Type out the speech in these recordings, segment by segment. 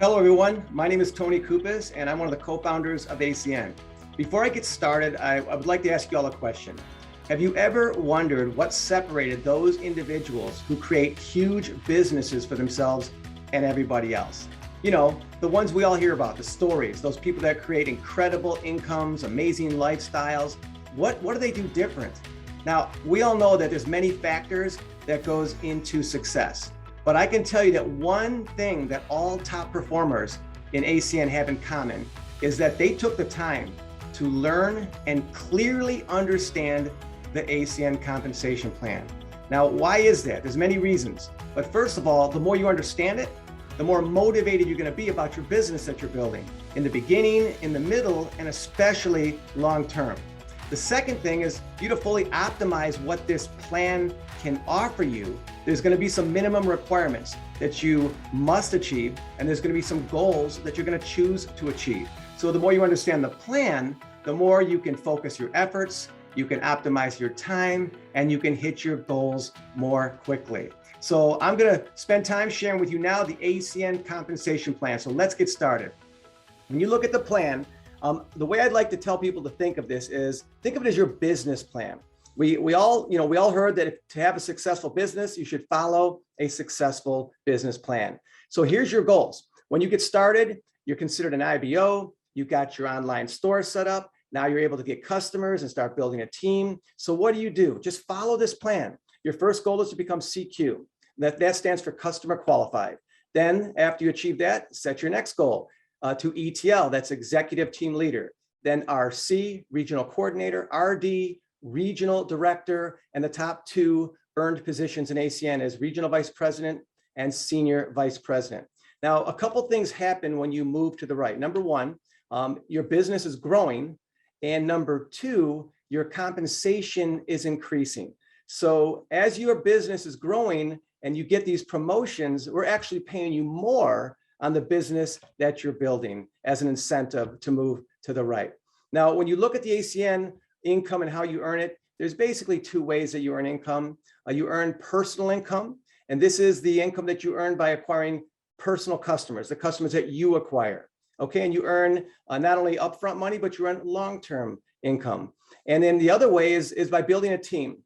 Hello, everyone. My name is Tony Cupisz, and I'm one of the co-founders of ACN. Before I get started, I would like to ask you all a question. Have you ever wondered what separated those individuals who create huge businesses for themselves and everybody else? You know, the ones we all hear about, the stories, those people that create incredible incomes, amazing lifestyles. What do they do different? Now, we all know that there's many factors that goes into success. But I can tell you that one thing that all top performers in ACN have in common is that they took the time to learn and clearly understand the ACN compensation plan. Now, why is that? There's many reasons. But first of all, the more you understand it, the more motivated you're going to be about your business that you're building in the beginning, in the middle, and especially long term. The second thing is you to fully optimize what this plan can offer you. There's going to be some minimum requirements that you must achieve, and there's going to be some goals that you're going to choose to achieve. So the more you understand the plan, the more you can focus your efforts, you can optimize your time, and you can hit your goals more quickly. So I'm going to spend time sharing with you now the ACN compensation plan. So let's get started. When you look at the plan, the way I'd like to tell people to think of this is think of it as your business plan. We all heard that to have a successful business, you should follow a successful business plan. So here's your goals. When you get started, you're considered an IBO, you got your online store set up. Now you're able to get customers and start building a team. So what do? Just follow this plan. Your first goal is to become CQ. That stands for customer qualified. Then after you achieve that, set your next goal. To ETL, that's executive team leader, then RC, regional coordinator, RD, regional director, and the top two earned positions in ACN is regional vice president and senior vice president. Now, a couple things happen when you move to the right. Number one, your business is growing, and number two, your compensation is increasing. So as your business is growing and you get these promotions, we're actually paying you more on the business that you're building as an incentive to move to the right. Now, when you look at the ACN income and how you earn it, there's basically two ways that you earn income. You earn personal income, and this is the income that you earn by acquiring personal customers, the customers that you acquire. Okay, and you earn not only upfront money, but you earn long-term income. And then the other way is by building a team.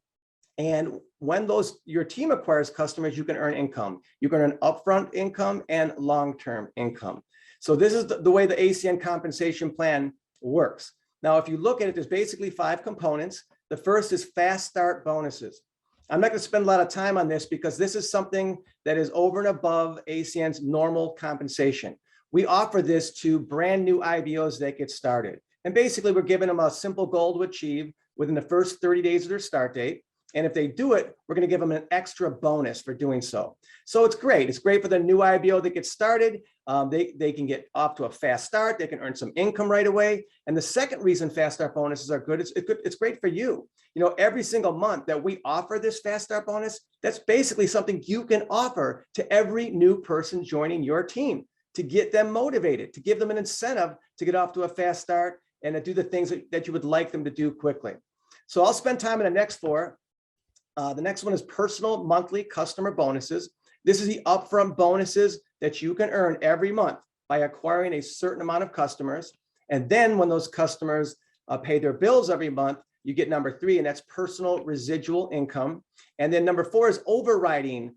And when your team acquires customers, you can earn income. You can earn upfront income and long-term income. So this is the way the ACN compensation plan works. Now, if you look at it, there's basically 5 components. The first is fast start bonuses. I'm not going to spend a lot of time on this because this is something that is over and above ACN's normal compensation. We offer this to brand new IBOs that get started. And basically, we're giving them a simple goal to achieve within the first 30 days of their start date. And if they do it, we're going to give them an extra bonus for doing so. So it's great. It's great for the new IBO that gets started. They can get off to a fast start. They can earn some income right away. And the second reason fast start bonuses are good, it's great for you. You know, every single month that we offer this fast start bonus, that's basically something you can offer to every new person joining your team to get them motivated, to give them an incentive to get off to a fast start and to do the things that you would like them to do quickly. So I'll spend time in the next 4. The next one is personal monthly customer bonuses. This is the upfront bonuses that you can earn every month by acquiring a certain amount of customers. And then when those customers pay their bills every month, you get number 3, and that's personal residual income. And then number 4 is overriding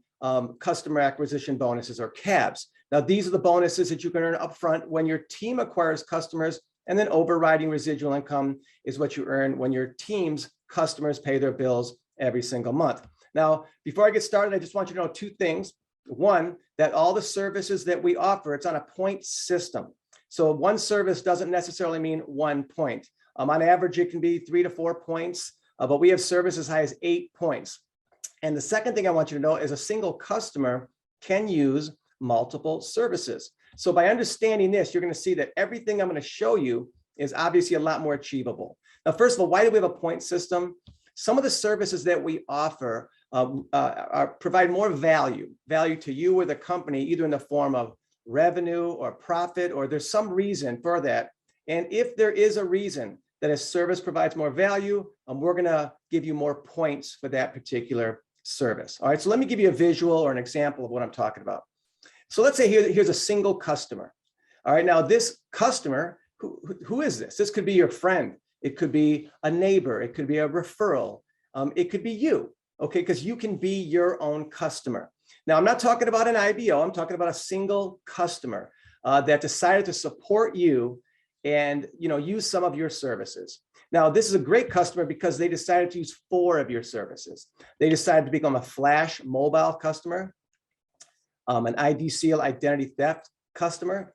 customer acquisition bonuses, or CABs. Now, these are the bonuses that you can earn upfront when your team acquires customers, and then overriding residual income is what you earn when your team's customers pay their bills every single month. Now, before I get started, I just want you to know 2 things. One, that all the services that we offer, it's on a point system. So one service doesn't necessarily mean 1 point. On average, it can be 3 to 4 points, but we have services as high as 8 points. And the second thing I want you to know is a single customer can use multiple services. So by understanding this, you're going to see that everything I'm going to show you is obviously a lot more achievable. Now, first of all, why do we have a point system? Some of the services that we offer provide more value to you or the company, either in the form of revenue or profit, or there's some reason for that. And if there is a reason that a service provides more value, we're going to give you more points for that particular service. All right, so let me give you a visual or an example of what I'm talking about. So let's say here's a single customer. All right, now this customer, who is this? This could be your friend. It could be a neighbor. It could be a referral. It could be you, okay? Because you can be your own customer. Now, I'm not talking about an IBO. I'm talking about a single customer that decided to support you and use some of your services. Now, this is a great customer because they decided to use 4 of your services. They decided to become a Flash mobile customer, an ID Seal identity theft customer,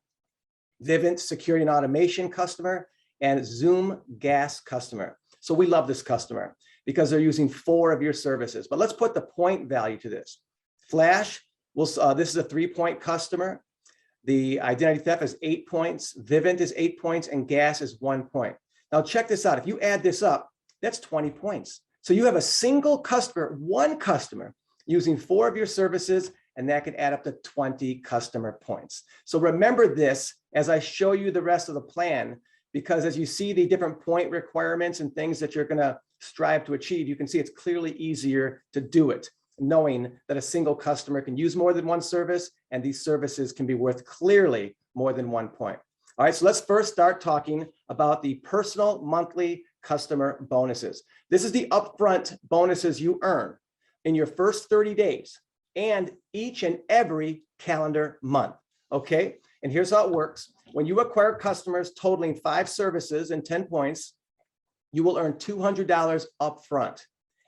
Vivint security and automation customer, and Zoom gas customer. So we love this customer because they're using 4 of your services. But let's put the point value to this. Flash, this is a 3-point customer. The identity theft is 8 points. Vivint is 8 points, and gas is 1 point. Now check this out. If you add this up, that's 20 points. So you have a single customer, one customer, using 4 of your services, and that can add up to 20 customer points. So remember this as I show you the rest of the plan, because as you see the different point requirements and things that you're going to strive to achieve, you can see it's clearly easier to do it, knowing that a single customer can use more than one service, and these services can be worth clearly more than 1 point. All right, so let's first start talking about the personal monthly customer bonuses. This is the upfront bonuses you earn in your first 30 days and each and every calendar month, okay? And here's how it works. When you acquire customers totaling 5 services and 10 points, you will earn $200 upfront.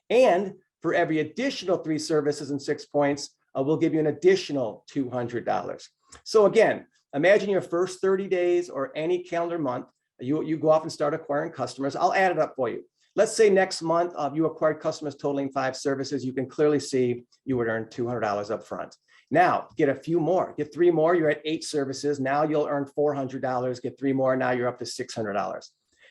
And for every additional 3 services and 6 points, we'll give you an additional $200. So again, imagine your first 30 days or any calendar month, you go off and start acquiring customers. I'll add it up for you. Let's say next month you acquired customers totaling 5 services. You can clearly see you would earn $200 up front. Now get a few more, get 3 more, you're at 8 services. Now you'll earn $400, get 3 more, now you're up to $600.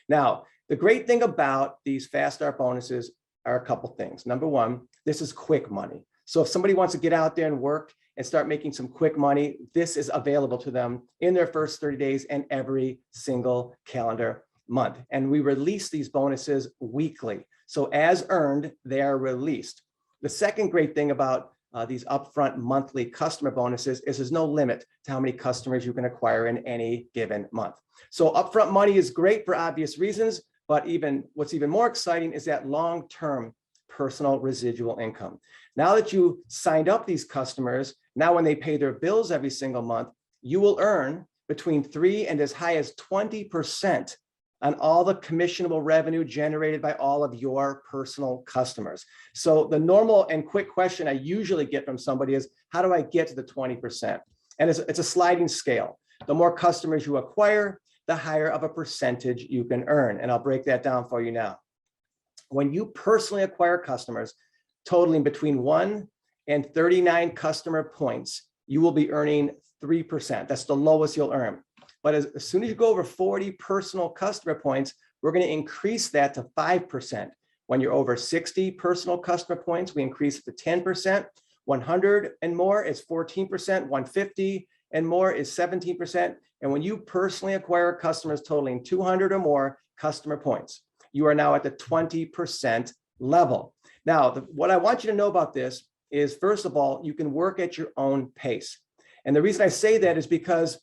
Now, the great thing about these fast start bonuses are a couple things. Number one, this is quick money. So if somebody wants to get out there and work and start making some quick money, this is available to them in their first 30 days and every single calendar month. And we release these bonuses weekly. So as earned, they are released. The second great thing about these upfront monthly customer bonuses is there's no limit to how many customers you can acquire in any given month. So upfront money is great for obvious reasons, but what's even more exciting is that long-term personal residual income. Now that you signed up these customers, now when they pay their bills every single month, you will earn between 3 and as high as 20% on all the commissionable revenue generated by all of your personal customers. So the normal and quick question I usually get from somebody is, how do I get to the 20%? And it's a sliding scale. The more customers you acquire, the higher of a percentage you can earn. And I'll break that down for you now. When you personally acquire customers totaling between 1 and 39 customer points, you will be earning 3%. That's the lowest you'll earn. But as soon as you go over 40 personal customer points, we're going to increase that to 5%. When you're over 60 personal customer points, we increase it to 10%. 100 and more is 14%. 150 and more is 17%. And when you personally acquire customers totaling 200 or more customer points, you are now at the 20% level. Now, what I want you to know about this is, first of all, you can work at your own pace. And the reason I say that is because,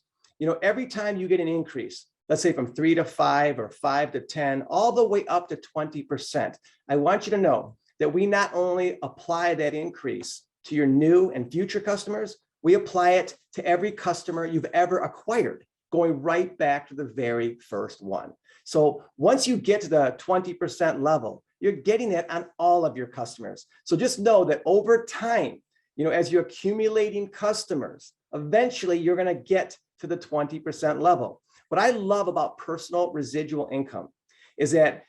every time you get an increase, let's say from 3 to 5 or 5 to 10, all the way up to 20%, I want you to know that we not only apply that increase to your new and future customers, we apply it to every customer you've ever acquired, going right back to the very first one. So once you get to the 20% level, you're getting that on all of your customers. So just know that over time, as you're accumulating customers, eventually you're going to get to the 20% level. What I love about personal residual income is that,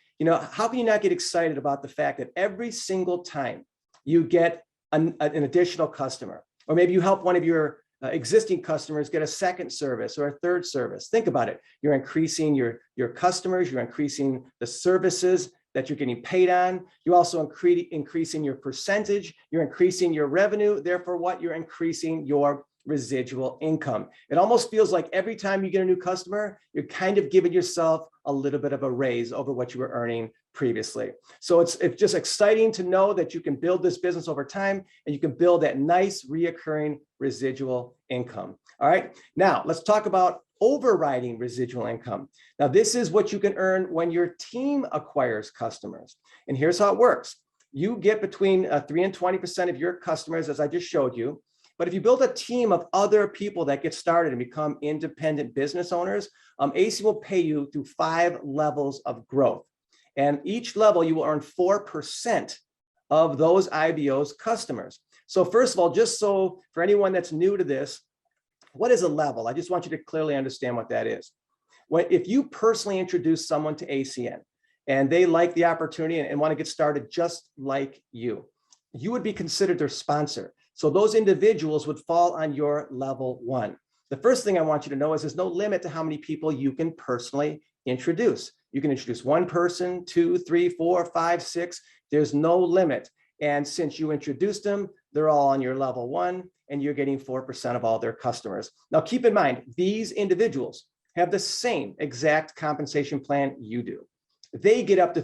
how can you not get excited about the fact that every single time you get an additional customer, or maybe you help one of your existing customers get a second service or a third service. Think about it. You're increasing your customers, you're increasing the services that you're getting paid on. You're also increasing your percentage, you're increasing your revenue. Therefore, you're increasing your residual income. It almost feels like every time you get a new customer, you're kind of giving yourself a little bit of a raise over what you were earning previously. So it's just exciting to know that you can build this business over time and you can build that nice reoccurring residual income. All right, now let's talk about overriding residual income. Now, this is what you can earn when your team acquires customers. And here's how it works. You get between 3 and 20% of your customers, as I just showed you. But if you build a team of other people that get started and become independent business owners, AC will pay you through 5 levels of growth. And each level, you will earn 4% of those IBO's customers. So first of all, just so for anyone that's new to this, what is a level? I just want you to clearly understand what that is. If you personally introduce someone to ACN and they like the opportunity and want to get started just like you would be considered their sponsor. So those individuals would fall on your level 1. The first thing I want you to know is there's no limit to how many people you can personally introduce. You can introduce 1 person, 2, 3, 4, 5, 6. There's no limit. And since you introduced them, they're all on your level 1 and you're getting 4% of all their customers. Now, keep in mind, these individuals have the same exact compensation plan you do. They get up to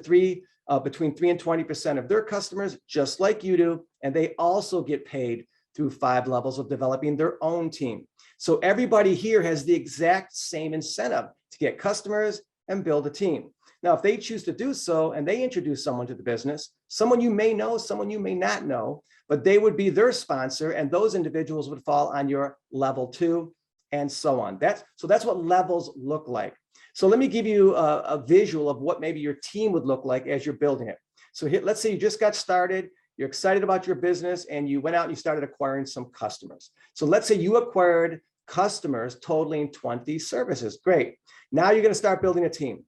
between 3 and 20% of their customers, just like you do. And they also get paid through 5 levels of developing their own team. So everybody here has the exact same incentive to get customers and build a team. Now, if they choose to do so and they introduce someone to the business, someone you may know, someone you may not know, but they would be their sponsor and those individuals would fall on your level 2 and so on. That's what levels look like. So let me give you a visual of what maybe your team would look like as you're building it. So let's say you just got started, you're excited about your business and you went out and you started acquiring some customers. So let's say you acquired customers totaling 20 services. Great. Now you're going to start building a team.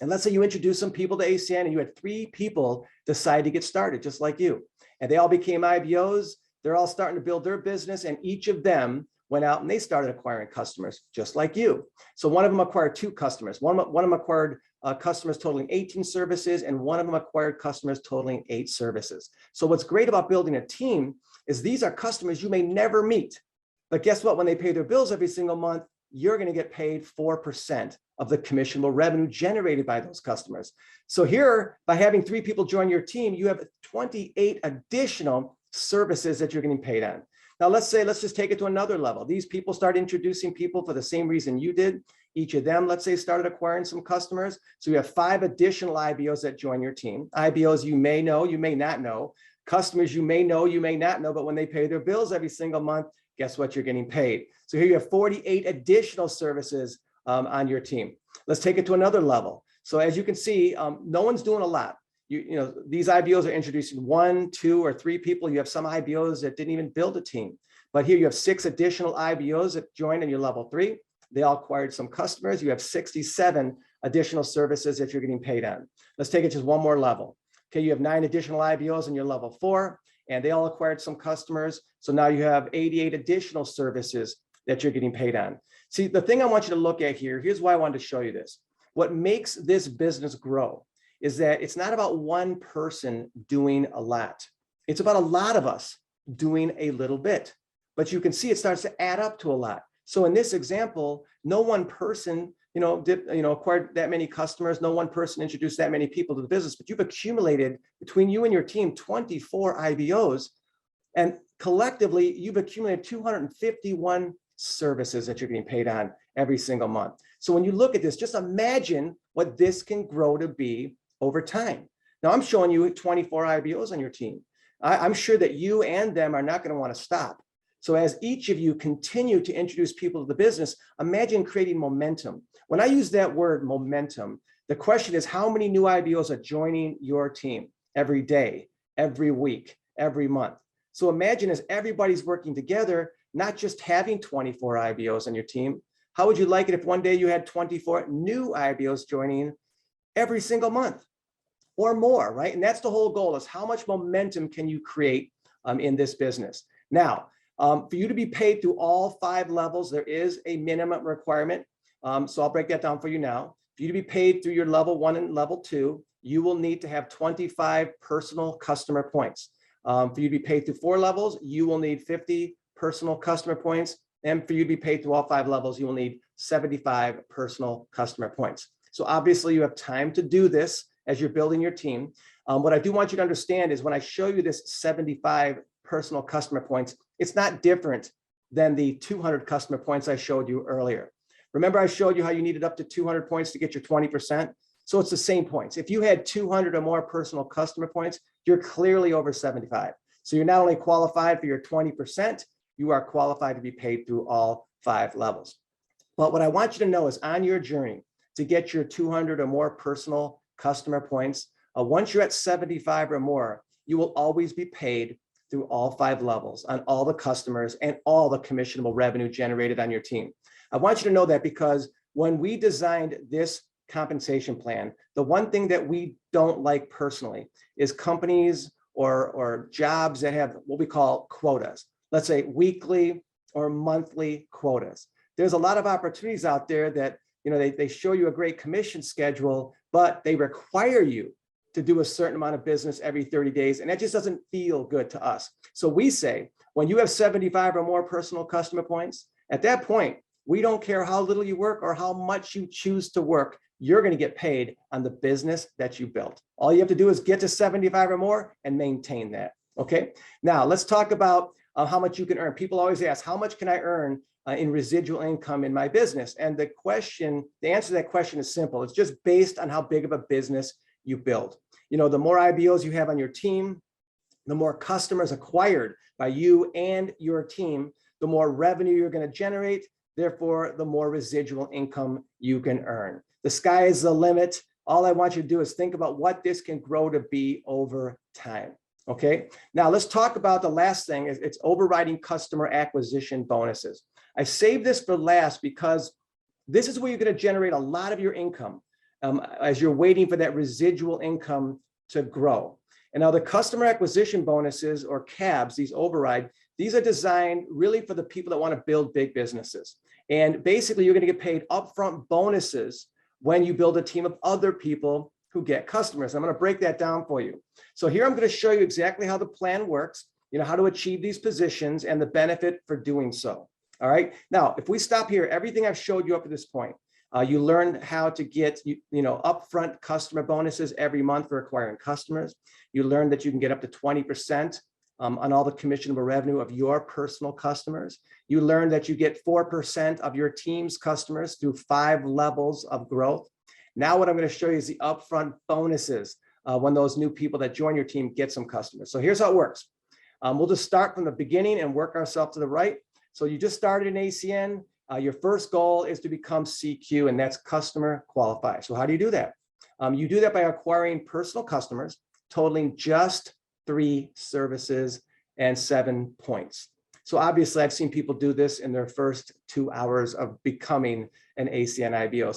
And let's say you introduce some people to ACN and you had 3 people decide to get started just like you. And they all became IBOs. They're all starting to build their business and each of them went out and they started acquiring customers just like you. So one of them acquired 2 customers. One of them acquired customers totaling 18 services and one of them acquired customers totaling 8 services. So what's great about building a team is these are customers you may never meet. But guess what? When they pay their bills every single month, you're going to get paid 4% of the commissionable revenue generated by those customers. So here, by having 3 people join your team, you have 28 additional services that you're getting paid on. Now, let's just take it to another level. These people start introducing people for the same reason you did. Each of them, let's say, started acquiring some customers. So you have 5 additional IBOs that join your team. IBOs you may know, you may not know. Customers you may know, you may not know, but when they pay their bills every single month, guess what? You're getting paid. So here you have 48 additional services on your team. Let's take it to another level. So as you can see, no one's doing a lot. These IBOs are introducing 1, 2, or 3 people. You have some IBOs that didn't even build a team. But here you have 6 additional IBOs that joined in your level 3. They all acquired some customers. You have 67 additional services that you're getting paid on. Let's take it just one more level. Okay, you have 9 additional IBOs in your level 4, and they all acquired some customers. So now you have 88 additional services that you're getting paid on. See, the thing I want you to look at here, here's why I wanted to show you this. What makes this business grow is that it's not about one person doing a lot. It's about a lot of us doing a little bit. But you can see it starts to add up to a lot. So in this example, no one person acquired that many customers. No one person introduced that many people to the business, but you've accumulated between you and your team 24 IBOs, and collectively you've accumulated 251 services that you're getting paid on every single month. So when you look at this, just imagine what this can grow to be over time. Now I'm showing you 24 IBOs on your team. I'm sure that you and them are not going to want to stop. So as each of you continue to introduce people to the business, imagine creating momentum. When I use that word momentum, the question is how many new IBOs are joining your team every day, every week, every month. So imagine as everybody's working together, not just having 24 IBOs on your team. How would you like it if one day you had 24 new IBOs joining every single month or more, right? And that's the whole goal, is how much momentum can you create in this business? Now, for you to be paid through all 5 levels, there is a minimum requirement. So I'll break that down for you now. For you to be paid through your level 1 and level 2, you will need to have 25 personal customer points. For you to be paid through 4 levels, you will need 50 personal customer points. And for you to be paid through all 5 levels, you will need 75 personal customer points. So obviously you have time to do this as you're building your team. What I do want you to understand is when I show you this 75 personal customer points, it's not different than the 200 customer points I showed you earlier. Remember, I showed you how you needed up to 200 points to get your 20%. So it's the same points. If you had 200 or more personal customer points, you're clearly over 75. So you're not only qualified for your 20%, you are qualified to be paid through all 5 levels. But what I want you to know is on your journey to get your 200 or more personal customer points, once you're at 75 or more, you will always be paid through all 5 levels on all the customers and all the commissionable revenue generated on your team. I want you to know that because when we designed this compensation plan, the one thing that we don't like personally is companies or jobs that have what we call quotas. Let's say weekly or monthly quotas. There's a lot of opportunities out there that, they show you a great commission schedule, but they require you to do a certain amount of business every 30 days. And that just doesn't feel good to us. So we say, when you have 75 or more personal customer points, at that point, we don't care how little you work or how much you choose to work, you're going to get paid on the business that you built. All you have to do is get to 75 or more and maintain that. Okay. Now let's talk about how much you can earn. People always ask, how much can I earn in residual income in my business? And the answer to that question is simple. It's just based on how big of a business you build. The more IBOs you have on your team, the more customers acquired by you and your team, the more revenue you're going to generate. Therefore, the more residual income you can earn. The sky is the limit. All I want you to do is think about what this can grow to be over time. Okay. Now let's talk about the last thing. It's overriding customer acquisition bonuses. I saved this for last because this is where you're going to generate a lot of your income as you're waiting for that residual income to grow. And now the customer acquisition bonuses, or CABs, these are designed really for the people that want to build big businesses. And basically you're going to get paid upfront bonuses when you build a team of other people who get customers. I'm going to break that down for you. So here I'm going to show you exactly how the plan works, how to achieve these positions and the benefit for doing so. All right. Now, if we stop here, everything I've showed you up to this point, you learn how to get, upfront customer bonuses every month for acquiring customers. You learn that you can get up to 20% on all the commissionable revenue of your personal customers. You learn that you get 4% of your team's customers through 5 levels of growth. Now what I'm going to show you is the upfront bonuses when those new people that join your team get some customers. So here's how it works. We'll just start from the beginning and work ourselves to the right. So you just started in ACN. Your first goal is to become CQ, and that's customer qualified. So how do you do that? You do that by acquiring personal customers totaling just 3 services and 7 points. So obviously I've seen people do this in their first 2 hours of becoming an ACN IBO.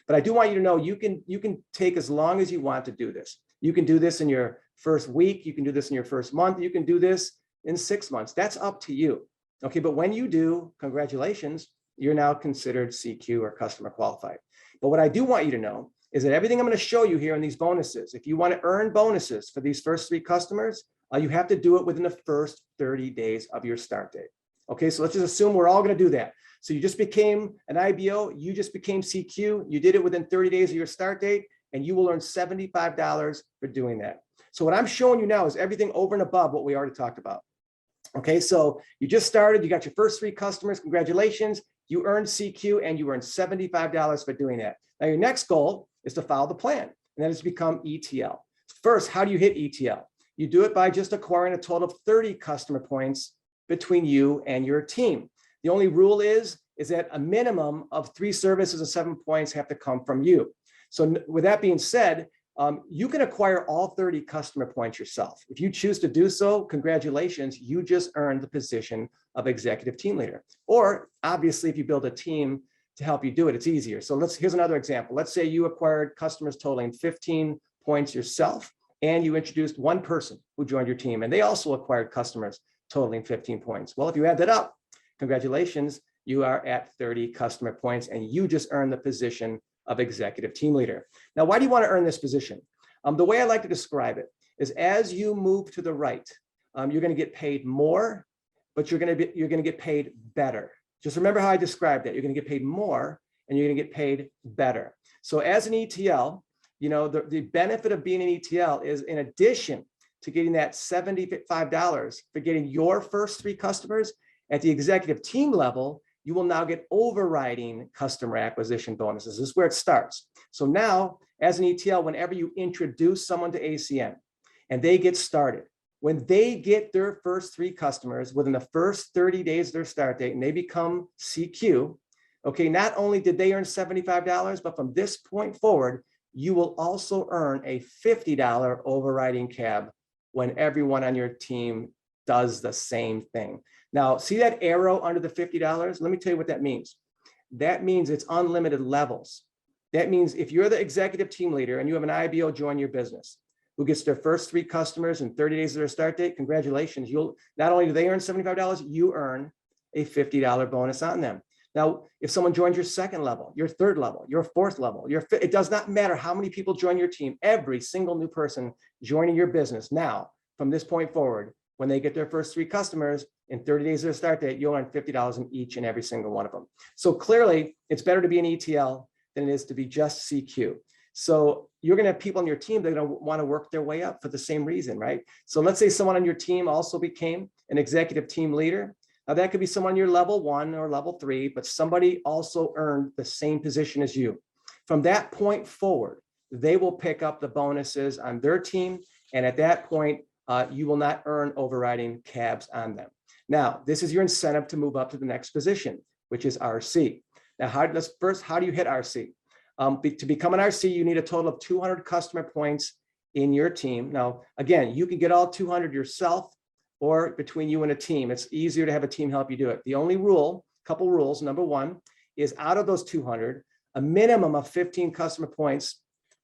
But I do want you to know you can take as long as you want to do this. You can do this in your first week. You can do this in your first month. You can do this in 6 months. That's up to you. Okay, but when you do, congratulations, you're now considered CQ or customer qualified. But what I do want you to know is that everything I'm going to show you here in these bonuses, if you want to earn bonuses for these first 3 customers, you have to do it within the first 30 days of your start date. Okay, so let's just assume we're all going to do that. So you just became an IBO, you just became CQ, you did it within 30 days of your start date, and you will earn $75 for doing that. So what I'm showing you now is everything over and above what we already talked about. Okay, so you just started, you got your first 3 customers, congratulations, you earned CQ and you earned $75 for doing that. Now your next goal is to follow the plan, and that is to become ETL. First, how do you hit ETL? You do it by just acquiring a total of 30 customer points between you and your team. The only rule is that a minimum of 3 services and 7 points have to come from you. So with that being said, you can acquire all 30 customer points yourself. If you choose to do so, congratulations, you just earned the position of executive team leader. Or obviously, if you build a team to help you do it, it's easier. So here's another example. Let's say you acquired customers totaling 15 points yourself, and you introduced 1 person who joined your team, and they also acquired customers totaling 15 points. Well, if you add that up, congratulations, you are at 30 customer points, and you just earned the position of executive team leader. Now, why do you want to earn this position? The way I like to describe it is as you move to the right, you're going to get paid more, but you're going to get paid better. Just remember how I described that. You're going to get paid more and you're going to get paid better. So as an ETL, the benefit of being an ETL is, in addition to getting that $75 for getting your first 3 customers, at the executive team level, you will now get overriding customer acquisition bonuses. This is where it starts. So now, as an ETL, whenever you introduce someone to ACN and they get started, when they get their first 3 customers within the first 30 days of their start date and they become CQ, okay, not only did they earn $75, but from this point forward, you will also earn a $50 overriding cab when everyone on your team does the same thing. Now, see that arrow under the $50? Let me tell you what that means. That means it's unlimited levels. That means if you're the executive team leader and you have an IBO join your business who gets their first 3 customers in 30 days of their start date, congratulations. You'll not only do they earn $75, you earn a $50 bonus on them. Now, if someone joins your 2nd level, your 3rd level, your 4th level, it does not matter how many people join your team, every single new person joining your business now, from this point forward, when they get their first 3 customers in 30 days of their start date, you'll earn $50 in each and every single one of them. So clearly, it's better to be an ETL than it is to be just CQ. So you're going to have people on your team that are going to want to work their way up for the same reason, right? So let's say someone on your team also became an executive team leader. Now that could be someone on your level 1 or level 3, but somebody also earned the same position as you. From that point forward, they will pick up the bonuses on their team. And at that point, you will not earn overriding cabs on them. Now, this is your incentive to move up to the next position, which is RC. Now, how do you hit RC? To become an RC, you need a total of 200 customer points in your team. Now, again, you can get all 200 yourself or between you and a team. It's easier to have a team help you do it. The only couple rules, number 1, is out of those 200, a minimum of 15 customer points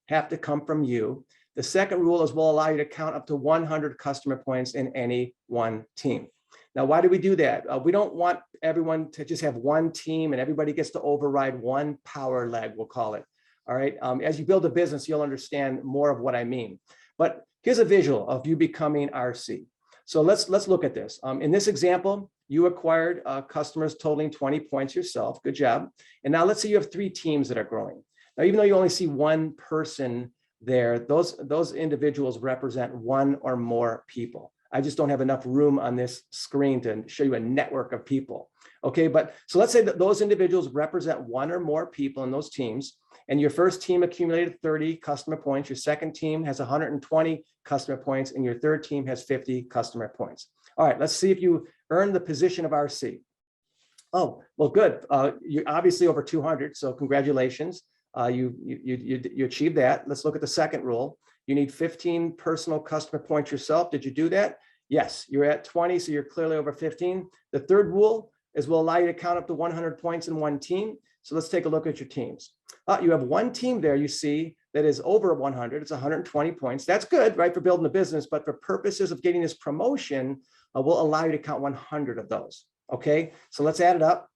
have to come from you. The second rule is we'll allow you to count up to 100 customer points in any one team. Now, why do we do that? We don't want everyone to just have one team and everybody gets to override one power leg, we'll call it. All right. As you build a business, you'll understand more of what I mean. But here's a visual of you becoming RC. So let's look at this. In this example, you acquired customers totaling 20 points yourself. Good job. And now let's say you have 3 teams that are growing. Now, even though you only see one person there, those individuals represent 1 or more people. I just don't have enough room on this screen to show you a network of people. Okay, but so let's say that those individuals represent 1 or more people in those teams, and your first team accumulated 30 customer points, your second team has 120 customer points, and your third team has 50 customer points. All right, let's see if you earn the position of RC. Oh, well, good. You're obviously over 200, so congratulations. You achieved that. Let's look at the second rule. You need 15 personal customer points yourself. Did you do that? Yes, you're at 20, so you're clearly over 15. The third rule is we'll allow you to count up to 100 points in one team. So let's take a look at your teams. You have one team there you see that is over 100. It's 120 points. That's good, right, for building a business, but for purposes of getting this promotion, we'll allow you to count 100 of those. Okay, so let's add it up.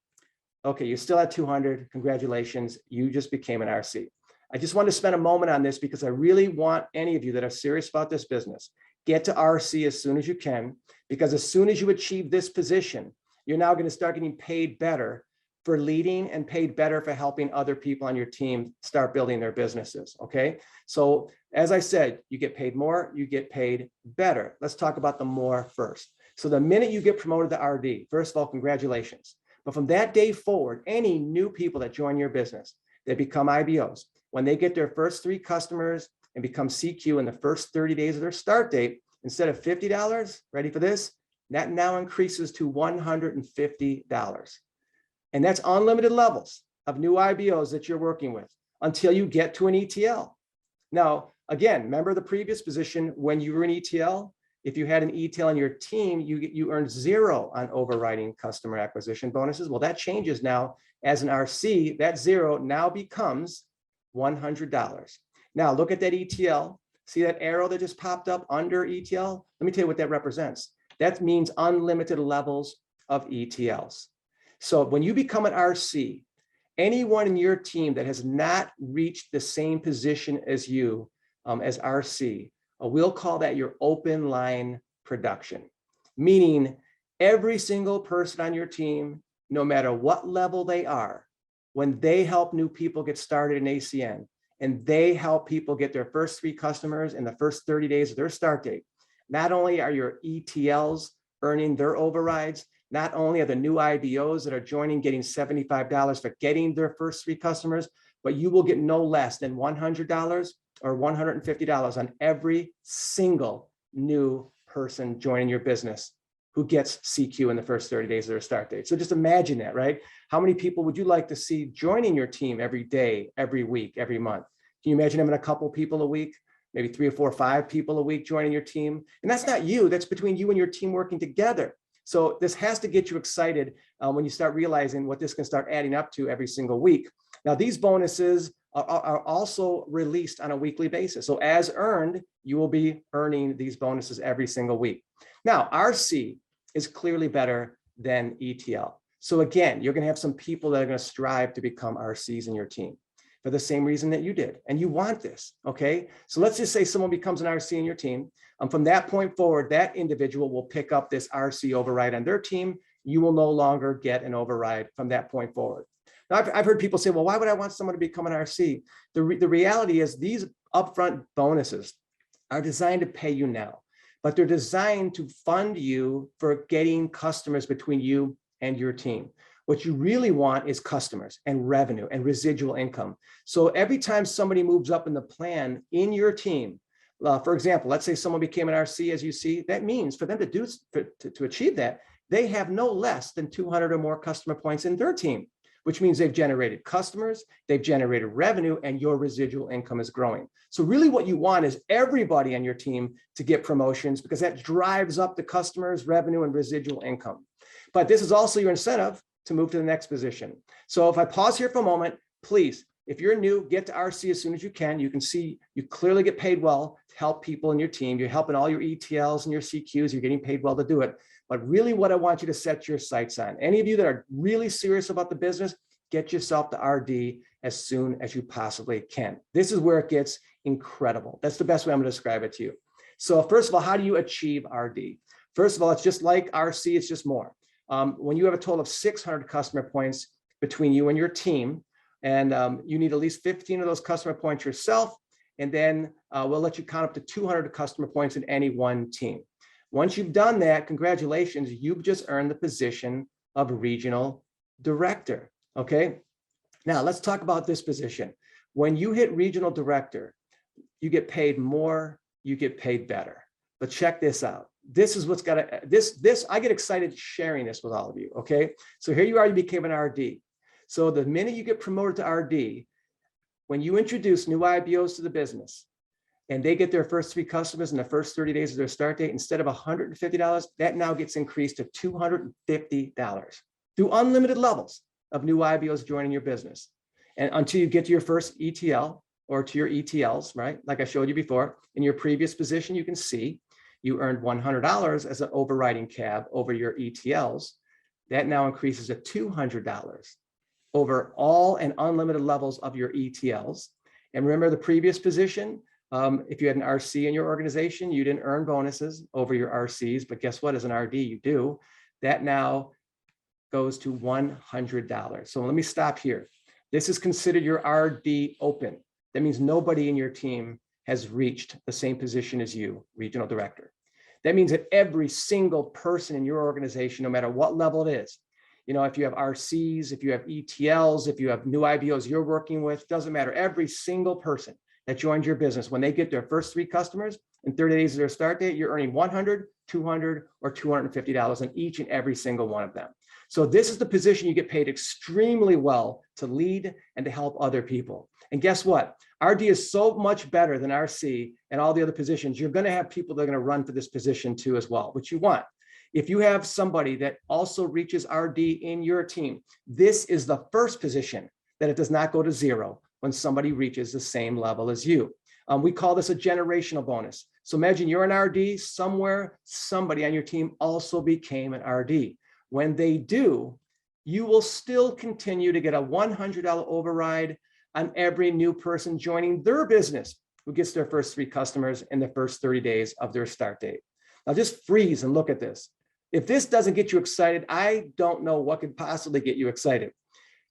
Okay, you're still at 200. Congratulations, you just became an RC. I just want to spend a moment on this because I really want any of you that are serious about this business, get to RC as soon as you can, because as soon as you achieve this position, you're now going to start getting paid better for leading and paid better for helping other people on your team start building their businesses. Okay, so as I said, you get paid more, you get paid better. Let's talk about the more first. So the minute you get promoted to RD, first of all, congratulations. But from that day forward, any new people that join your business, they become IBOs. When they get their first 3 customers and become CQ in the first 30 days of their start date, instead of $50, ready for this, that now increases to $150. And that's unlimited levels of new IBOs that you're working with until you get to an ETL. Now, again, remember the previous position when you were an ETL? If you had an ETL in your team, you earned 0 on overriding customer acquisition bonuses. Well, that changes now. As an RC, that 0 now becomes $100. Now look at that ETL. See that arrow that just popped up under ETL? Let me tell you what that represents. That means unlimited levels of ETLs. So when you become an RC, anyone in your team that has not reached the same position as you as RC, we'll call that your open line production, meaning every single person on your team, no matter what level they are, when they help new people get started in ACN, and they help people get their first 3 customers in the first 30 days of their start date. Not only are your ETLs earning their overrides, not only are the new IBOs that are joining getting $75 for getting their first 3 customers, but you will get no less than $100 or $150 on every single new person joining your business who gets CQ in the first 30 days of their start date. So just imagine that, right? How many people would you like to see joining your team every day, every week, every month? Can you imagine having a couple people a week, maybe 3 or 4 or 5 people a week joining your team? And that's not you, that's between you and your team working together. So this has to get you excited when you start realizing what this can start adding up to every single week. Now, these bonuses are also released on a weekly basis. So as earned, you will be earning these bonuses every single week. Now, RC is clearly better than ETL. So again, you're going to have some people that are going to strive to become RCs in your team for the same reason that you did. And you want this, okay? So let's just say someone becomes an RC in your team. From that point forward, that individual will pick up this RC override on their team. You will no longer get an override from that point forward. Now, I've heard people say, well, why would I want someone to become an RC? The reality is these upfront bonuses are designed to pay you now, but they're designed to fund you for getting customers between you and your team. What you really want is customers and revenue and residual income. So every time somebody moves up in the plan in your team, for example, let's say someone became an RC, as you see, that means for them to achieve that, they have no less than 200 or more customer points in their team, which means they've generated customers, they've generated revenue, and your residual income is growing. So really what you want is everybody on your team to get promotions, because that drives up the customers, revenue, and residual income. But this is also your incentive to move to the next position. So if I pause here for a moment, please, if you're new, get to RC as soon as you can. You can see you clearly get paid well to help people in your team. You're helping all your ETLs and your CQs. You're getting paid well to do it. But really what I want you to set your sights on, any of you that are really serious about the business, get yourself to RD as soon as you possibly can. This is where it gets incredible. That's the best way I'm going to describe it to you. So first of all, how do you achieve RD? First of all, it's just like RC, it's just more. When you have a total of 600 customer points between you and your team, and you need at least 15 of those customer points yourself, and then we'll let you count up to 200 customer points in any one team. Once you've done that, congratulations, you've just earned the position of regional director, okay? Now let's talk about this position. When you hit regional director, you get paid more, you get paid better. But check this out. This is what's got to, I get excited sharing this with all of you, okay? So here you are, you became an RD. So the minute you get promoted to RD, when you introduce new IBOs to the business and they get their first 3 customers in the first 30 days of their start date, instead of $150, that now gets increased to $250 through unlimited levels of new IBOs joining your business. And until you get to your first ETL or to your ETLs, right? Like I showed you before, in your previous position, you can see you earned $100 as an overriding cab over your ETLs. That now increases to $200 over all and unlimited levels of your ETLs. And remember the previous position, if you had an RC in your organization, you didn't earn bonuses over your RCs, but guess what, as an RD, you do. That now goes to $100. So let me stop here. This is considered your RD open. That means nobody in your team has reached the same position as you, regional director. That means that every single person in your organization, no matter what level it is, you know, if you have RCs, if you have ETLs, if you have new IBOs you're working with, doesn't matter. Every single person that joins your business, when they get their first 3 customers in 30 days of their start date, you're earning $100, $200, or $250 on each and every single one of them. So this is the position you get paid extremely well to lead and to help other people. And guess what? RD is so much better than RC and all the other positions. You're going to have people that are going to run for this position too as well, which you want. If you have somebody that also reaches RD in your team, this is the first position that it does not go to 0 when somebody reaches the same level as you. We call this a generational bonus. So imagine you're an RD somewhere, somebody on your team also became an RD. When they do, you will still continue to get a $100 override on every new person joining their business who gets their first 3 customers in the first 30 days of their start date. Now just freeze and look at this. If this doesn't get you excited, I don't know what could possibly get you excited.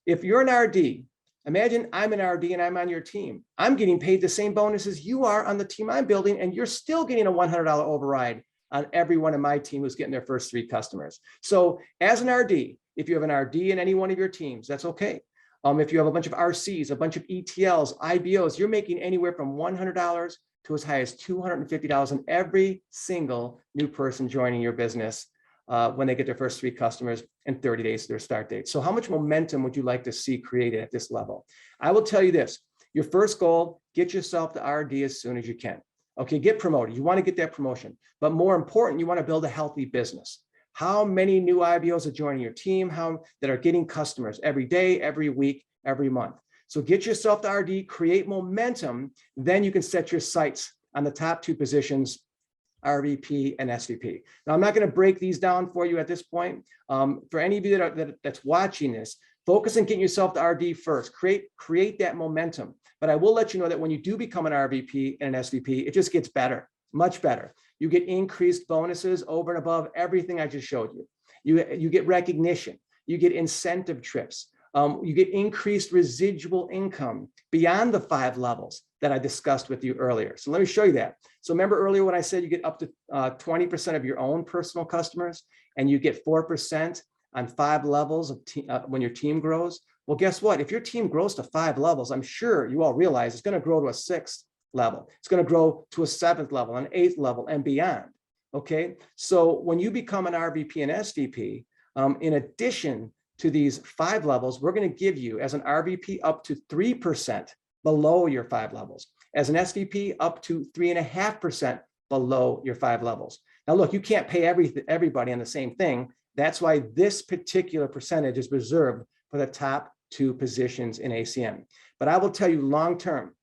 If you're an RD Imagine I'm an RD and I'm on your team. I'm getting paid the same bonuses you are on the team I'm building, and you're still getting a $100 override on everyone in my team who's getting their first 3 customers. So as an RD, if you have an RD in any one of your teams, that's okay. If you have a bunch of RCs, a bunch of ETLs, IBOs, you're making anywhere from $100 to as high as $250 on every single new person joining your business when they get their first 3 customers in 30 days to their start date. So how much momentum would you like to see created at this level? I will tell you this, your first goal, get yourself to RD as soon as you can. Okay, get promoted. You want to get that promotion, but more important, you want to build a healthy business. How many new IBOs are joining your team? That are getting customers every day, every week, every month? So get yourself to RD, create momentum, then you can set your sights on the top 2 positions, RVP and SVP. Now, I'm not going to break these down for you at this point. For any of you that's watching this, focus on getting yourself to RD first. Create that momentum. But I will let you know that when you do become an RVP and an SVP, it just gets better, much better. You get increased bonuses over and above everything I just showed you. You get recognition. You get incentive trips. You get increased residual income beyond the 5 levels that I discussed with you earlier. So let me show you that. So remember earlier when I said you get up to 20% of your own personal customers, and you get 4% on 5 levels of when your team grows? Well, guess what? If your team grows to 5 levels, I'm sure you all realize it's going to grow to a 6th level. It's going to grow to a 7th level, an 8th level, and beyond. Okay. So when you become an RVP and SVP, in addition to these 5 levels, we're going to give you as an RVP up to 3% below your 5 levels. As an SVP, up to 3.5% below your 5 levels. Now, look, you can't pay everybody on the same thing. That's why this particular percentage is reserved for the top 2 positions in ACN. But I will tell you long-term,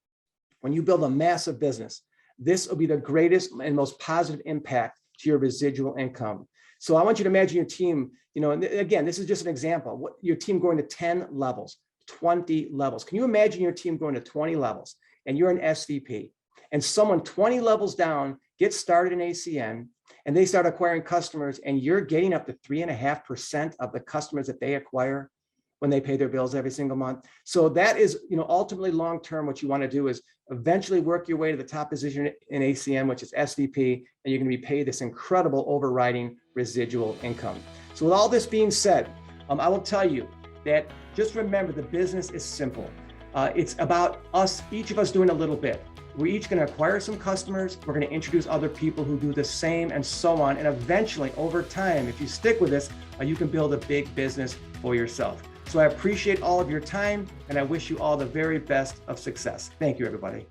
when you build a massive business, this will be the greatest and most positive impact to your residual income. So I want you to imagine your team, and again, this is just an example, what your team going to 10 levels, 20 levels. Can you imagine your team going to 20 levels and you're an SVP, and someone 20 levels down gets started in ACN and they start acquiring customers, and you're getting up to 3.5% of the customers that they acquire when they pay their bills every single month? So that is, ultimately long-term, what you want to do is eventually work your way to the top position in ACN, which is SVP, and you're going to be paid this incredible overriding residual income. So with all this being said, I will tell you that just remember, the business is simple. It's about each of us doing a little bit. We're each going to acquire some customers. We're going to introduce other people who do the same, and so on. And eventually, over time, if you stick with this, you can build a big business for yourself. So I appreciate all of your time, and I wish you all the very best of success. Thank you, everybody.